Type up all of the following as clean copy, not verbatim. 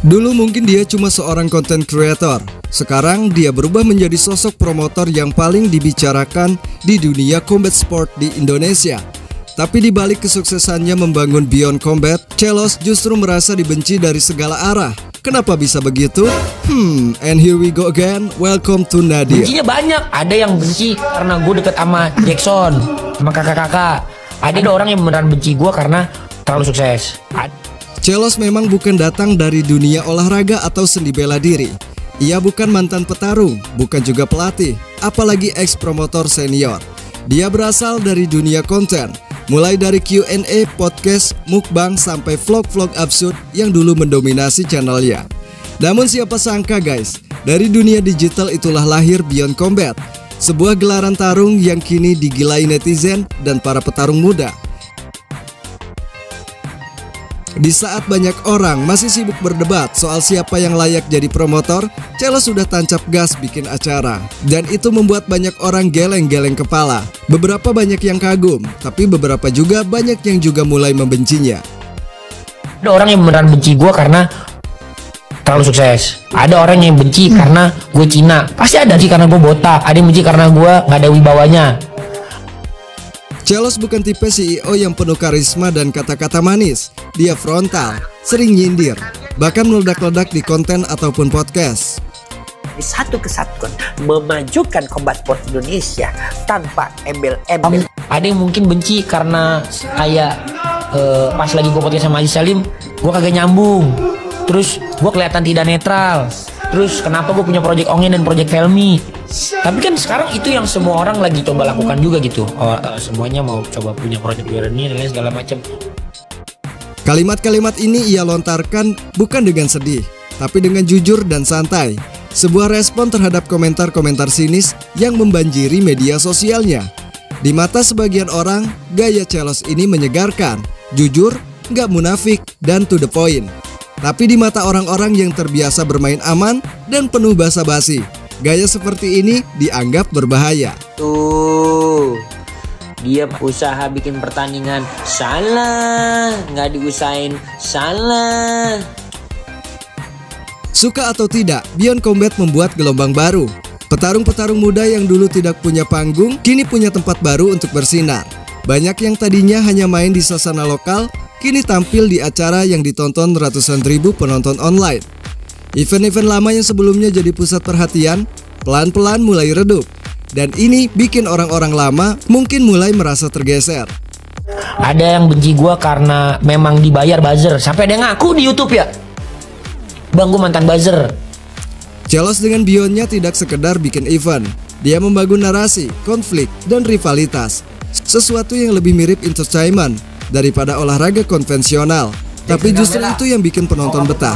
Dulu mungkin dia cuma seorang content creator. Sekarang dia berubah menjadi sosok promotor yang paling dibicarakan di dunia combat sport di Indonesia. Tapi di balik kesuksesannya membangun Beyond Combat, Celos justru merasa dibenci dari segala arah. Kenapa bisa begitu? And here we go again. Welcome to Nadia. Bencinya banyak. Ada yang benci karena gue deket sama Jackson, sama kakak-kakak. Ada orang yang beneran benci gue karena terlalu sukses. Celos memang bukan datang dari dunia olahraga atau seni bela diri. Ia bukan mantan petarung, bukan juga pelatih, apalagi ex-promotor senior. Dia berasal dari dunia konten, mulai dari Q&A, podcast, mukbang, sampai vlog-vlog absurd yang dulu mendominasi channelnya. Namun siapa sangka guys, dari dunia digital itulah lahir Beyond Combat, sebuah gelaran tarung yang kini digilai netizen dan para petarung muda. Di saat banyak orang masih sibuk berdebat soal siapa yang layak jadi promotor, Celos sudah tancap gas bikin acara. Dan itu membuat banyak orang geleng-geleng kepala. Beberapa banyak yang kagum, tapi beberapa juga banyak yang juga mulai membencinya. Ada orang yang beneran benci gue karena terlalu sukses. Ada orang yang benci karena gue Cina. Pasti ada sih karena gue botak. Ada yang benci karena gue gak ada wibawanya. Celos bukan tipe CEO yang penuh karisma dan kata-kata manis. Dia frontal, sering nyindir, bahkan meledak-ledak di konten ataupun podcast. Satu kesatuan memajukan combat sport Indonesia tanpa embel-embel. Ada yang mungkin benci karena kayak pas lagi gue podcast sama Aziz Salim, gue kagak nyambung. Terus gue kelihatan tidak netral. Terus kenapa gue punya project Ongen dan project Felmi? Tapi kan sekarang itu yang semua orang lagi coba lakukan juga gitu. Semuanya mau coba punya project Wireni dan lain segala macam. Kalimat-kalimat ini ia lontarkan bukan dengan sedih, tapi dengan jujur dan santai. Sebuah respon terhadap komentar-komentar sinis yang membanjiri media sosialnya. Di mata sebagian orang, gaya Celos ini menyegarkan, jujur, nggak munafik, dan to the point. Tapi di mata orang-orang yang terbiasa bermain aman dan penuh basa-basi, gaya seperti ini dianggap berbahaya. Tuh, dia usaha bikin pertandingan salah, nggak diusahain salah. Suka atau tidak, Beyond Combat membuat gelombang baru. Petarung-petarung muda yang dulu tidak punya panggung, kini punya tempat baru untuk bersinar. Banyak yang tadinya hanya main di sasana lokal, kini tampil di acara yang ditonton ratusan ribu penonton online. Event-event lama yang sebelumnya jadi pusat perhatian, pelan-pelan mulai redup. Dan ini bikin orang-orang lama mungkin mulai merasa tergeser. Ada yang benci gue karena memang dibayar buzzer. Sampai ada yang ngaku di YouTube ya, bang gue mantan buzzer. Celos dengan Beyondnya tidak sekedar bikin event. Dia membangun narasi, konflik, dan rivalitas. Sesuatu yang lebih mirip entertainment daripada olahraga konvensional. Tapi justru itu yang bikin penonton betah.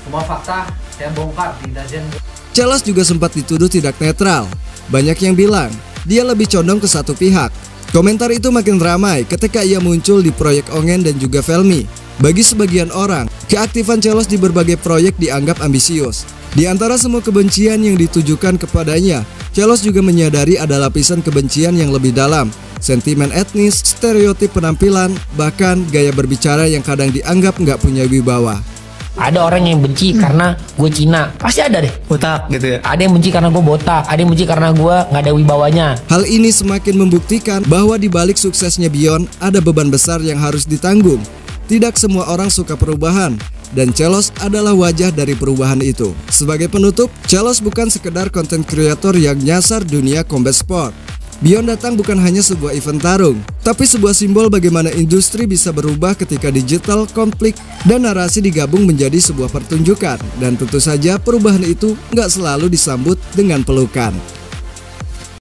Semua fakta saya bongkar di Dazen. Celos juga sempat dituduh tidak netral. Banyak yang bilang dia lebih condong ke satu pihak. Komentar itu makin ramai ketika ia muncul di proyek Ongen dan juga Felmi. Bagi sebagian orang, keaktifan Celos di berbagai proyek dianggap ambisius. Di antara semua kebencian yang ditujukan kepadanya, Celos juga menyadari ada lapisan kebencian yang lebih dalam. Sentimen etnis, stereotip penampilan, bahkan gaya berbicara yang kadang dianggap nggak punya wibawa. Ada orang yang benci karena gue Cina. Pasti ada deh, Botak gitu ya. ada yang benci karena gue botak. Ada yang benci karena gue gak ada wibawanya. Hal ini semakin membuktikan bahwa di balik suksesnya Beyond ada beban besar yang harus ditanggung. Tidak semua orang suka perubahan, dan Celos adalah wajah dari perubahan itu. Sebagai penutup, Celos bukan sekedar content creator yang nyasar dunia combat sport. Beyond datang bukan hanya sebuah event tarung, tapi sebuah simbol bagaimana industri bisa berubah ketika digital, konflik, dan narasi digabung menjadi sebuah pertunjukan. Dan tentu saja perubahan itu nggak selalu disambut dengan pelukan.